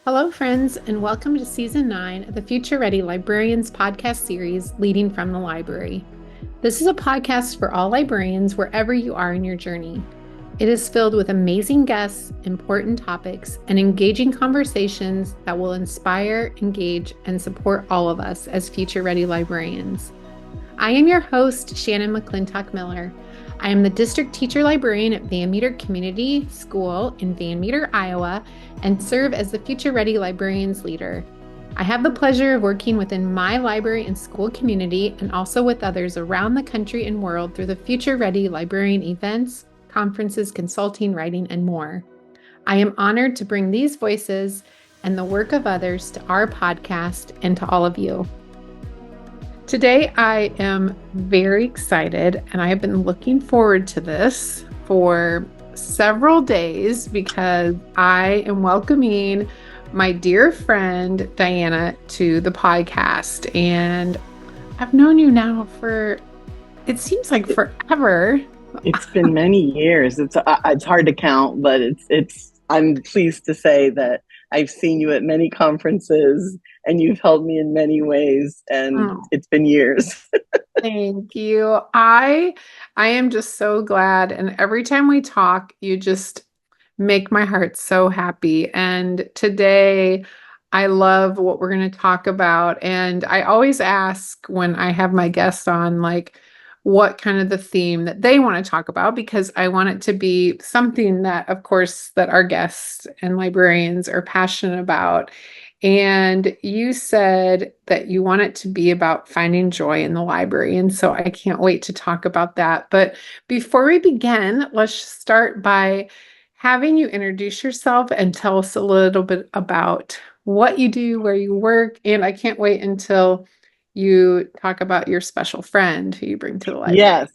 Hello, friends, and welcome to Season 9 of the Future Ready Librarians podcast series, Leading from the Library. This is a podcast for all librarians wherever you are in your journey. It is filled with amazing guests, important topics, and engaging conversations that will inspire, engage, and support all of us as future ready librarians. I am your host, Shannon McClintock Miller. I am the district teacher librarian at Van Meter Community School in Van Meter, Iowa, and serve as the Future Ready Librarians leader. I have the pleasure of working within my library and school community and also with others around the country and world through the Future Ready Librarian events, conferences, consulting, writing, and more. I am honored to bring these voices and the work of others to our podcast and to all of you. Today, I am very excited, and I have been looking forward to this for several days because I am welcoming my dear friend, Diana, to the podcast. And I've known you now for, it seems like forever. It's been many years. It's hard to count, but I'm pleased to say that I've seen you at many conferences and you've helped me in many ways, and it's been years. Thank you. I am just so glad, and every time we talk, you just make my heart so happy. And today, I love what we're going to talk about. And I always ask when I have my guests on, like, what kind of the theme that they want to talk about, because I want it to be something that, of course, that our guests and librarians are passionate about. And you said that you want it to be about finding joy in the library. And so I can't wait to talk about that. But before we begin, let's start by having you introduce yourself and tell us a little bit about what you do, where you work. And I can't wait until you talk about your special friend who you bring to the library. Yes,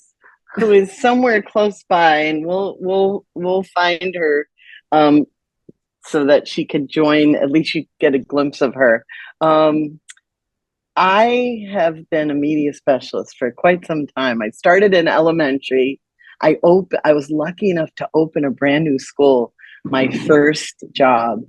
who is somewhere close by, and we'll find her so that she could join. At least you get a glimpse of her. I have been a media specialist for quite some time. I started in elementary. I was lucky enough to open a brand new school, my first job.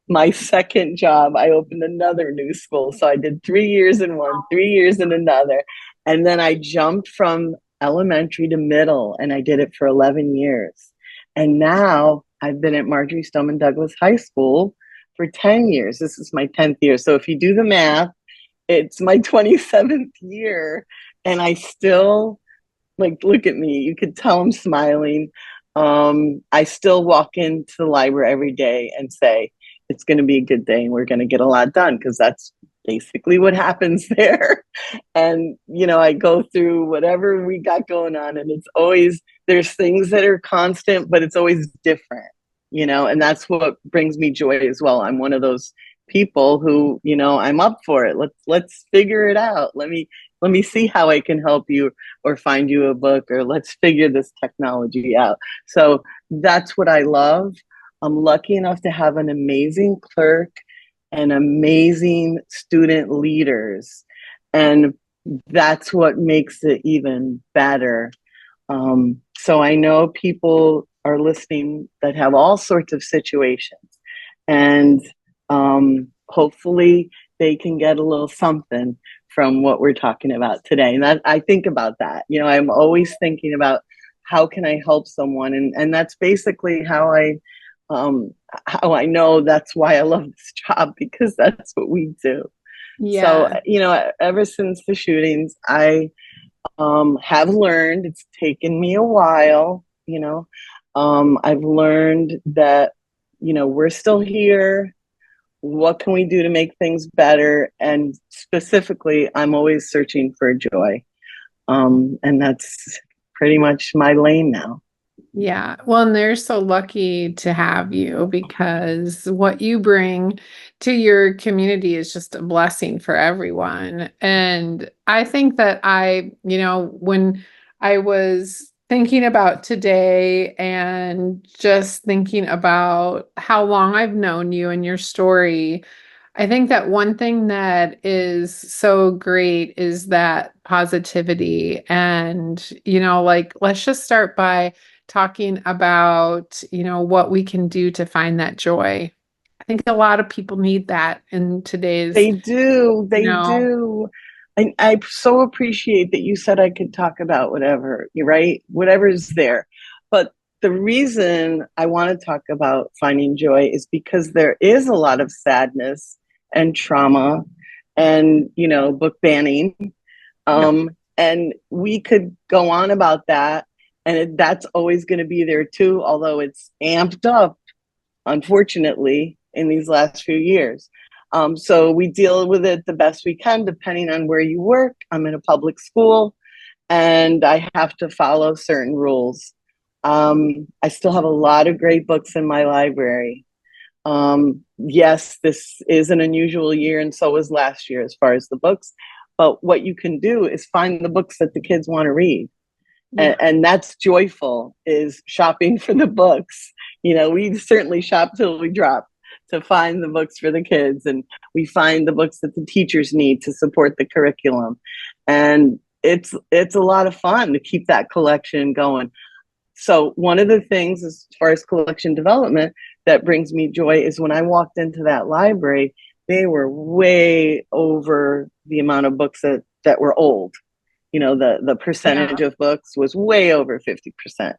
My second job, I opened another new school. So I did 3 years in one, 3 years in another. And then I jumped from elementary to middle, and I did it for 11 years. And now I've been at Marjory Stoneman Douglas High School for 10 years. This is my 10th year. So if you do the math, it's my 27th year. And I still, like, look at me. You could tell I'm smiling. I still walk into the library every day and say, it's going to be a good day and we're going to get a lot done, because that's basically what happens there. And, I go through whatever we got going on, and it's always, there's things that are constant, but it's always different, and that's what brings me joy as well. I'm one of those people who, I'm up for it. Let's figure it out. Let me see how I can help you or find you a book, or let's figure this technology out. So that's what I love. I'm lucky enough to have an amazing clerk and amazing student leaders. And that's what makes it even better. So I know people are listening that have all sorts of situations. And hopefully they can get a little something from what we're talking about today. And I think about that. I'm always thinking about how can I help someone? And that's basically how I know that's why I love this job, because that's what we do. Yeah. So, ever since the shootings, I have learned, it's taken me a while, I've learned that, we're still here. What can we do to make things better? And specifically, I'm always searching for joy. And that's pretty much my lane now. Yeah. Well, and they're so lucky to have you, because what you bring to your community is just a blessing for everyone. And I think that when I was thinking about today and just thinking about how long I've known you and your story, I think that one thing that is so great is that positivity. And, let's just start by talking about, what we can do to find that joy. think a lot of people need that in today's, They do. you They know, do. And I so appreciate that you said I could talk about whatever, you're right? Whatever's there. But the reason I want to talk about finding joy is because there is a lot of sadness and trauma and, book banning. yeah, And we could go on about that. And that's always going to be there too, although it's amped up, unfortunately, in these last few years. So we deal with it the best we can, depending on where you work. I'm in a public school and I have to follow certain rules. I still have a lot of great books in my library. Yes, this is an unusual year, and so was last year as far as the books. But what you can do is find the books that the kids want to read. yeah, And that's joyful, is shopping for the books. We certainly shop till we drop to find the books for the kids, and we find the books that the teachers need to support the curriculum. And it's a lot of fun to keep that collection going. So one of the things as far as collection development that brings me joy is when I walked into that library, they were way over the amount of books that were old. The yeah, percentage of books was way over 50%.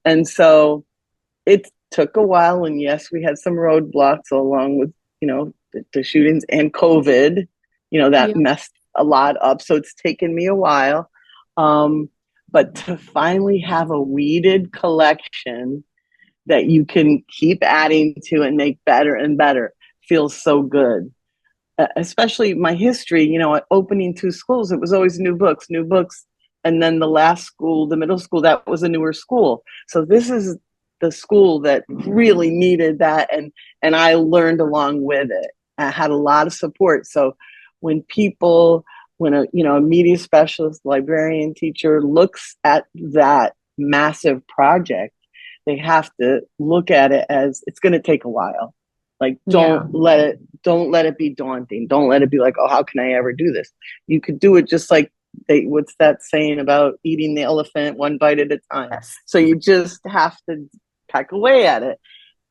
And so it took a while. And yes, we had some roadblocks along with, the shootings and COVID, that yeah, messed a lot up. So it's taken me a while. But to finally have a weeded collection that you can keep adding to and make better and better feels so good. Especially my history, opening two schools, it was always new books. And then the last school, the middle school, that was a newer school. So this is the school that really needed that. And I learned along with it. I had a lot of support. So when a media specialist, librarian teacher looks at that massive project, they have to look at it as it's going to take a while. Like, yeah, don't let it be daunting. Don't let it be like, oh, how can I ever do this? You could do it just like what's that saying about eating the elephant one bite at a time? yes, So you just have to peck away at it.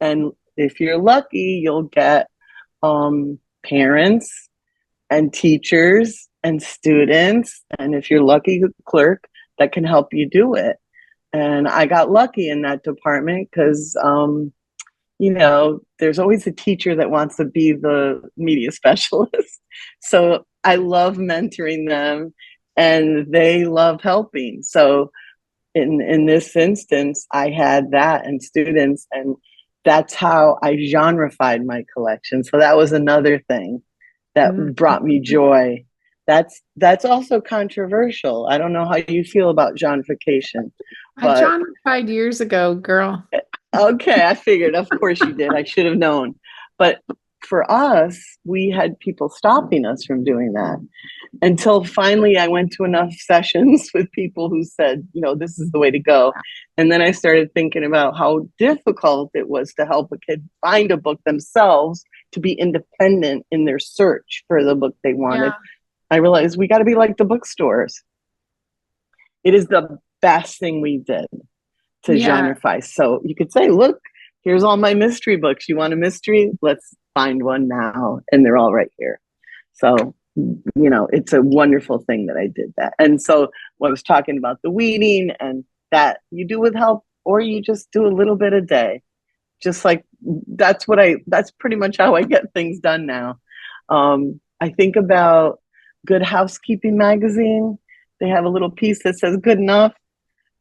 And if you're lucky, you'll get parents and teachers and students. And if you're lucky, a clerk that can help you do it. And I got lucky in that department because there's always a teacher that wants to be the media specialist. So I love mentoring them and they love helping. So in this instance, I had that and students, and that's how I genrefied my collection. So that was another thing that mm. brought me joy. That's also controversial. I don't know how you feel about genreification, I but John 5 years ago, girl. okay, I figured. Of course you did. I should have known. But for us, we had people stopping us from doing that until finally I went to enough sessions with people who said, this is the way to go. And then I started thinking about how difficult it was to help a kid find a book themselves, to be independent in their search for the book they wanted. Yeah, I realized we got to be like the bookstores. It is the best thing we did to yeah, genreify. So you could say, look, here's all my mystery books. You want a mystery? Let's find one now. And they're all right here. So, it's a wonderful thing that I did that. And so when I was talking about the weeding, and that you do with help, or you just do a little bit a day. Just like that's pretty much how I get things done now. I think about Good Housekeeping magazine. They have a little piece that says good enough.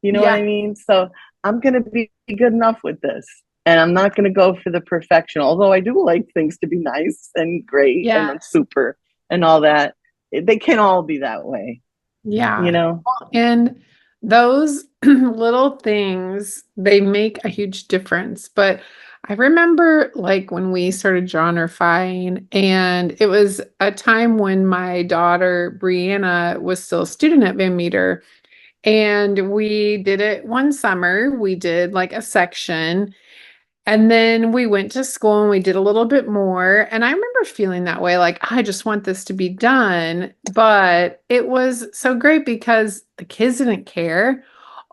You know what yeah, I mean? So I'm going to be good enough with this. And I'm not going to go for the perfection, although I do like things to be nice and great and yes, super and all that. They can't all be that way, you yeah. know? And those little things, they make a huge difference. But I remember like when we started genreifying, and it was a time when my daughter Brianna was still a student at Van Meter. And we did it one summer. We did like a section. And then we went to school and we did a little bit more. And I remember feeling that way, like, I just want this to be done. But it was so great because the kids didn't care.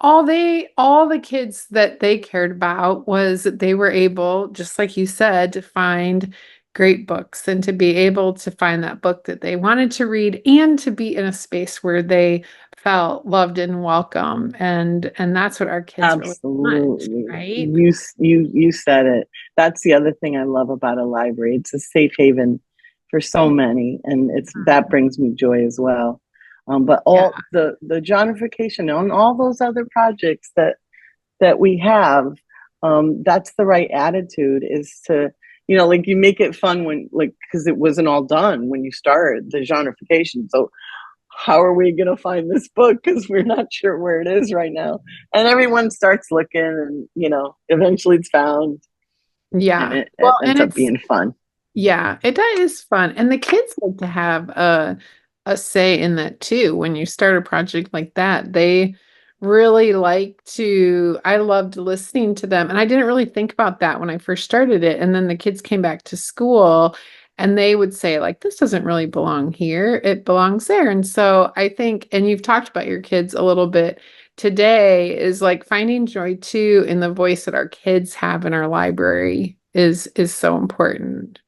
all the kids that they cared about was that they were able, just like you said, to find great books and to be able to find that book that they wanted to read and to be in a space where they felt loved and welcome. And that's what our kids really want, Absolutely. right? You said it. That's the other thing I love about a library. It's a safe haven for so many, and it's that Mhm. brings me joy as well. But Yeah. all the gentrification and all those other projects that we have, that's the right attitude, is to, like, you make it fun when, like, because it wasn't all done when you started the gentrification. So how are we going to find this book, because we're not sure where it is right now, and everyone starts looking, and eventually it's found, and Yeah. it Well, and ends up it's being fun. yeah, it is fun. And the kids like to have a say in that too. When you start a project like that, they really like to, I loved listening to them. And I didn't really think about that when I first started it. And then the kids came back to school and they would say, like, this doesn't really belong here. It belongs there. And so I think, and you've talked about your kids a little bit today, is like finding joy too in the voice that our kids have in our library is so important.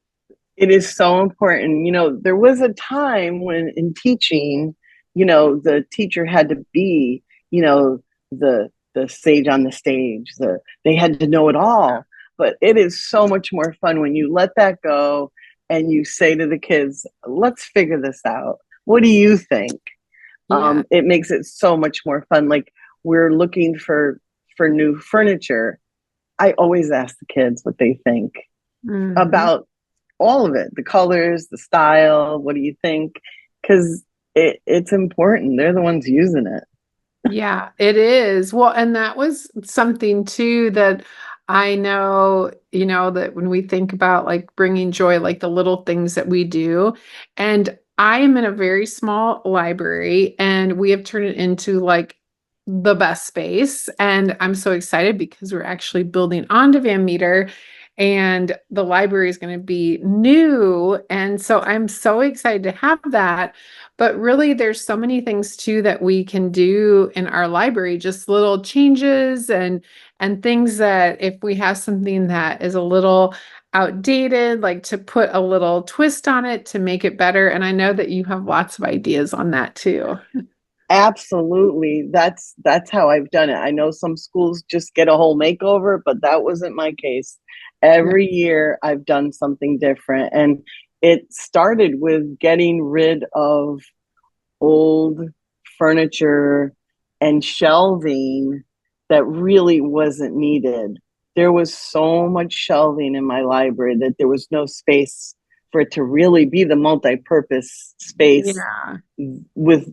It is so important. There was a time when in teaching, the teacher had to be, the sage on the stage. They had to know it all. But it is so much more fun when you let that go and you say to the kids, "Let's figure this out. What do you think?" Yeah. It makes it so much more fun. Like, we're looking for new furniture. I always ask the kids what they think Mhm. about all of it, the colors, the style. What do you think? Because it's important. They're the ones using it. Yeah, it is. Well, and that was something too that I know, that when we think about like bringing joy, like the little things that we do, and I am in a very small library and we have turned it into like the best space. And I'm so excited because we're actually building onto Van Meter and the library is going to be new. And so I'm so excited to have that. But really, there's so many things too that we can do in our library, just little changes and things that if we have something that is a little outdated, like to put a little twist on it to make it better. And I know that you have lots of ideas on that too. Absolutely. That's how I've done it. I know some schools just get a whole makeover, but that wasn't my case. Yeah. Every year I've done something different. And it started with getting rid of old furniture and shelving that really wasn't needed. There was so much shelving in my library that there was no space for it to really be the multi-purpose space Yeah. with,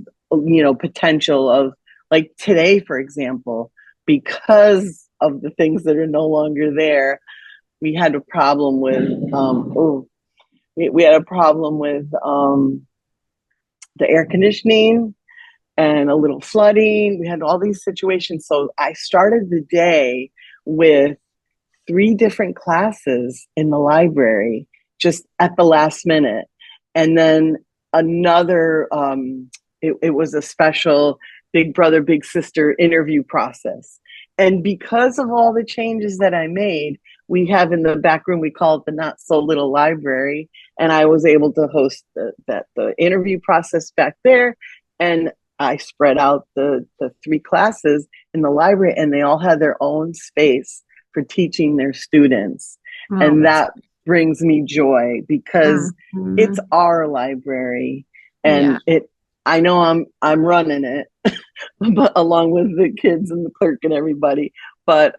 potential of, like, today, for example, because of the things that are no longer there. We had a problem with we had a problem with the air conditioning and a little flooding. We had all these situations. So I started the day with 3 different classes in the library just at the last minute. And then another, it was a special big brother, big sister interview process. And because of all the changes that I made, we have in the back room, we call it the Not So Little Library. And I was able to host the interview process back there. And I spread out the 3 classes in the library, and they all had their own space for teaching their students. Oh, And that's that brings me joy because it's Mhm. our library, Yeah. and I know I'm running it, but along with the kids and the clerk and everybody. But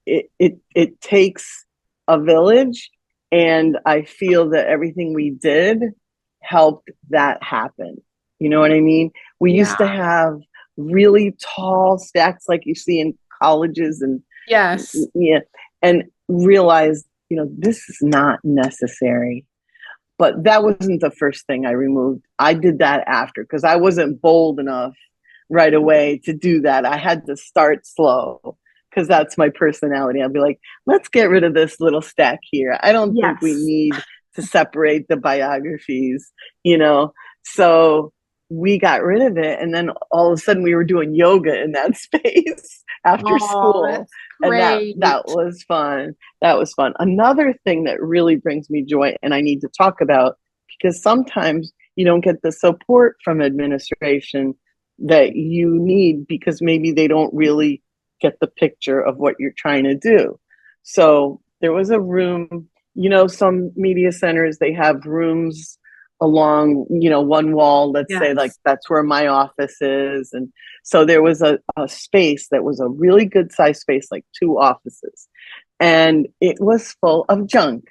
it takes a village, and I feel that everything we did helped that happen. You know what I mean? We used to Yeah. have really tall stacks like you see in colleges, and Yes. yeah, and realized, this is not necessary. But that wasn't the first thing I removed. I did that after, because I wasn't bold enough right away to do that. I had to start slow, because that's my personality. I'll be like, let's get rid of this little stack here. I don't think we Yes. need to separate the biographies, you know? So we got rid of it. And then all of a sudden we were doing yoga in that space after Oh, school. that's And great. that was fun. That was fun. Another thing that really brings me joy, and I need to talk about, because sometimes you don't get the support from administration that you need because maybe they don't really get the picture of what you're trying to do. So there was a room, some media centers, they have rooms along, one wall, let's say, like Yes. that's where my office is. And so there was a space that was a really good size space, like two offices. And it was full of junk,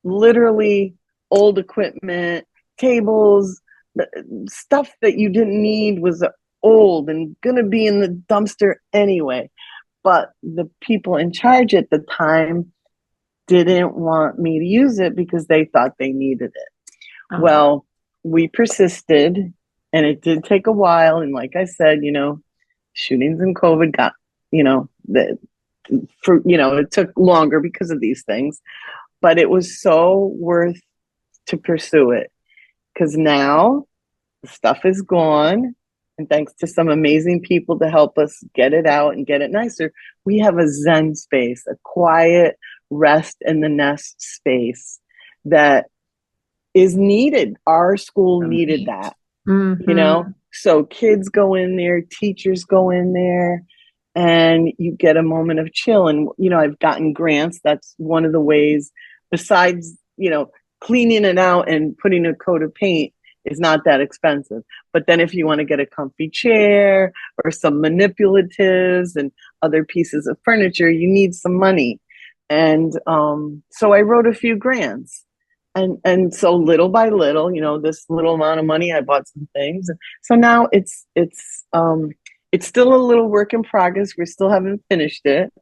literally old equipment, tables, stuff that you didn't need was old and going to be in the dumpster anyway. But the people in charge at the time didn't want me to use it because they thought they needed it. Oh, Well, we persisted, and it did take a while. And like I said, shootings and COVID got, it took longer because of these things, but it was so worth to pursue it because now the stuff is gone. And thanks to some amazing people to help us get it out and get it nicer, we have a Zen space, a quiet rest in the nest space that is needed. Our school needed that, mm-hmm. So kids go in there, teachers go in there, and you get a moment of chill. And, I've gotten grants. That's one of the ways, besides, cleaning it out and putting a coat of paint is not that expensive. But then if you want to get a comfy chair or some manipulatives and other pieces of furniture, you need some money. And so I wrote a few grants. And so little by little, this little amount of money, I bought some things. So now it's still a little work in progress. We still haven't finished it,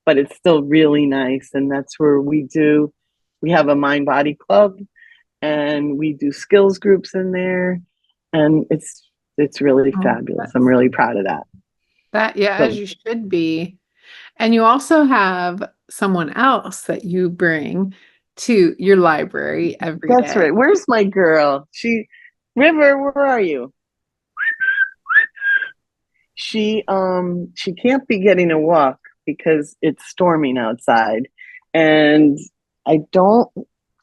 but it's still really nice. And that's where we have a mind body club, and we do skills groups in there, and it's really fabulous. I'm really proud of that. Yeah, as So you should be. And you also have someone else that you bring to your library every that's day. right. Where's my girl? River, where are you? She can't be getting a walk because it's storming outside. And I don't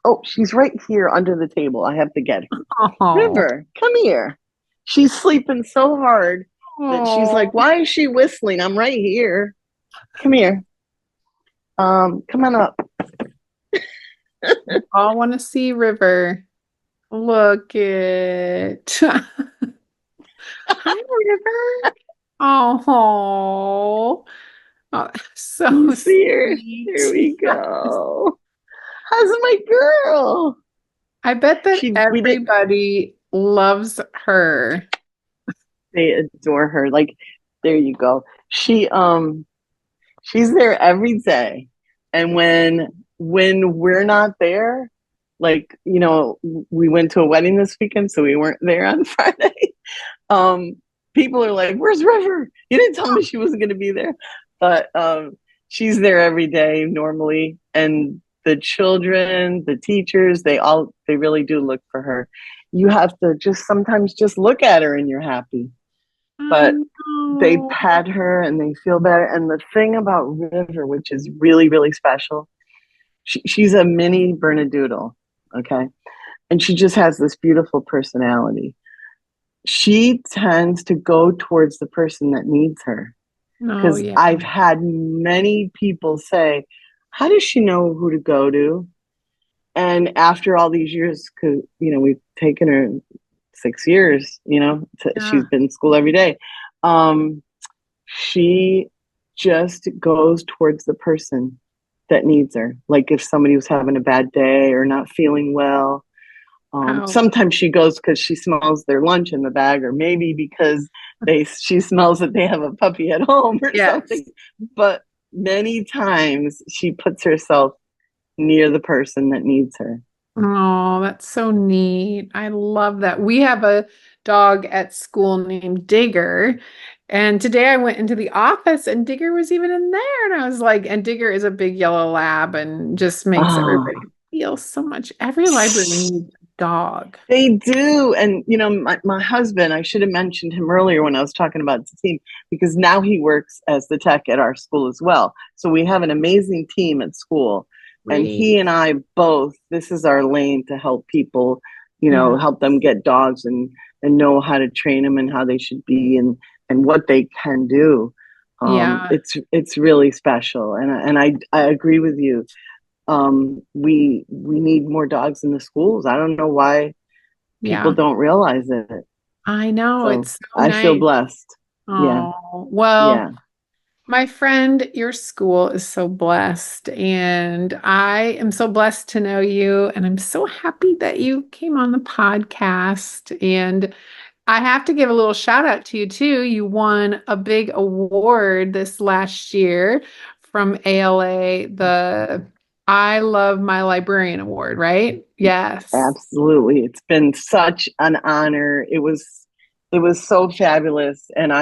oh, she's right here under the table. I have to get her. Oh, River, come here. She's sleeping so hard that she's like, oh. why is she whistling? I'm right here. Come here. Come on up. I want to see River. Look it. Hi, River. Oh, oh, You so see her? sweet. Here we go. How's my girl? I bet that We did everybody loves her. They adore her. Like, there you go. She's there every day. And when we're not there, like, we went to a wedding this weekend, so we weren't there on Friday. Um, People are like, "Where's River? You didn't tell me she wasn't going to be there." But she's there every day normally, and the children, the teachers, they really do look for her. You have to just sometimes just look at her and you're happy. I But they know. pet her and they feel better. And the thing about River, which is really, really special, she's a mini Bernedoodle, okay? And she just has this beautiful personality. She tends to go towards the person that needs her. Oh, Because yeah. I've had many people say, how does she know who to go to? And after all these years, because, we've taken her 6 years, she's Yeah. been in school every day. She just goes towards the person that needs her. Like if somebody was having a bad day or not feeling well, Oh, sometimes she goes because she smells their lunch in the bag, or maybe because she smells that they have a puppy at home or yes. something. But many times she puts herself near the person that needs her. Oh, that's so neat. I love that. We have a dog at school named Digger. And today I went into the office and Digger was even in there. And I was like, and Digger is a big yellow lab and just makes Oh, everybody feel so much. Every library needs a dog. They do. And, my husband, I should have mentioned him earlier when I was talking about the team, because now he works as the tech at our school as well. So we have an amazing team at school. And Great. he and I both, this is our lane to help people, Yeah. help them get dogs and know how to train them and how they should be and what they can do. Yeah. It's really special. And I agree with you. We need more dogs in the schools. I don't know why people Yeah. don't realize it. I know. So It's so I feel nice. blessed. Yeah. Oh, well, Yeah. my friend, your school is so blessed, and I am so blessed to know you. And I'm so happy that you came on the podcast. And I have to give a little shout out to you too. You won a big award this last year from ALA, the I Love My Librarian Award, right? Yes. Absolutely. It's been such an honor. It was so fabulous. And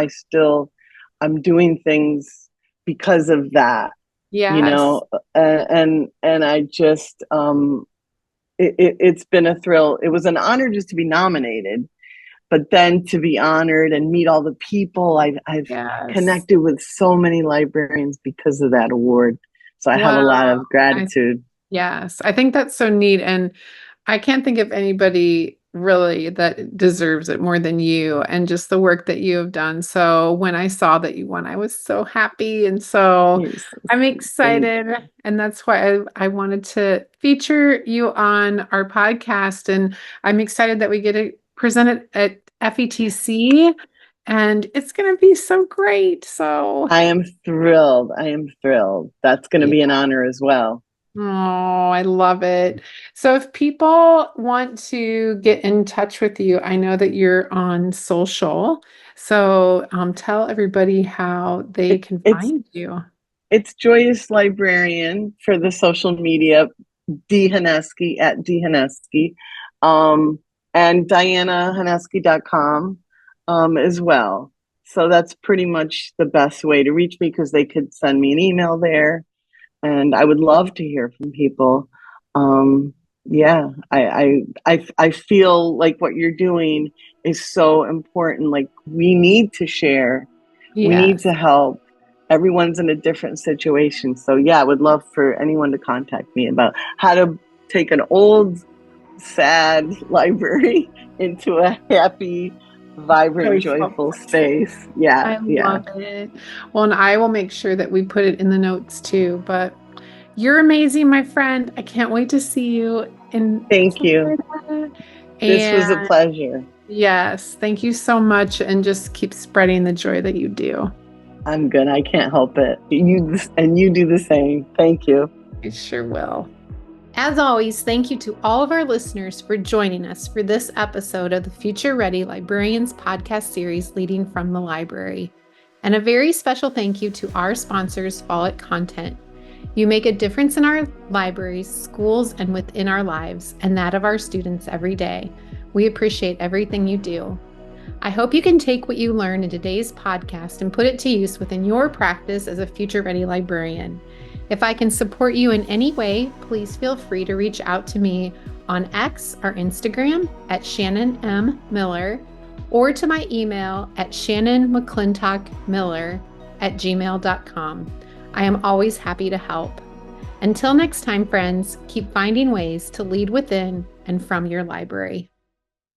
I'm doing things because of that, Yes. and I just, it's been a thrill. It was an honor just to be nominated, but then to be honored and meet all the people. I've Yes. connected with so many librarians because of that award. So I have a Wow. lot of I gratitude. Yes, I think that's so neat. And I can't think of anybody really that deserves it more than you and just the work that you have done. So when I saw that you won, I was so happy. And so Yes. I'm Thank excited. And that's why I wanted to feature you on our podcast. And I'm excited that we get to present it at FETC. And it's going to be so great. So, I am thrilled. I am thrilled. That's going to yeah. be an honor as well. Oh, I love it. So if people want to get in touch with you, I know that you're on social. So tell everybody how they It, can it's find you. it's Joyous Librarian for the social media, D Haneski at D Haneski, um, and DianaHaneski.com as well. So that's pretty much the best way to reach me, because they could send me an email there, and I would love to hear from people. Yeah, I feel like what you're doing is so important. Like, we need to share, we need Yes. to help. Everyone's in a different situation. So yeah, I would love for anyone to contact me about how to take an old, sad library into a happy, vibrant, Joyful. joyful space. Yeah, I yeah. love it. Well, and I will make sure that we put it in the notes too. But you're amazing, my friend. I can't wait to see you in Thank you. Florida. This was a And pleasure. yes, thank you so much. And just keep spreading the joy that you do. I'm good. I can't help it. You do the same. Thank you. I sure will. As always, thank you to all of our listeners for joining us for this episode of the Future Ready Librarians podcast series, Leading from the Library. And a very special thank you to our sponsors, Follett Content. You make a difference in our libraries, schools, and within our lives, and that of our students every day. We appreciate everything you do. I hope you can take what you learned in today's podcast and put it to use within your practice as a future-ready librarian. If I can support you in any way, please feel free to reach out to me on X or Instagram at Shannon M. Miller, or to my email at shannonmcclintockmiller@gmail.com. I am always happy to help. Until next time, friends, keep finding ways to lead within and from your library.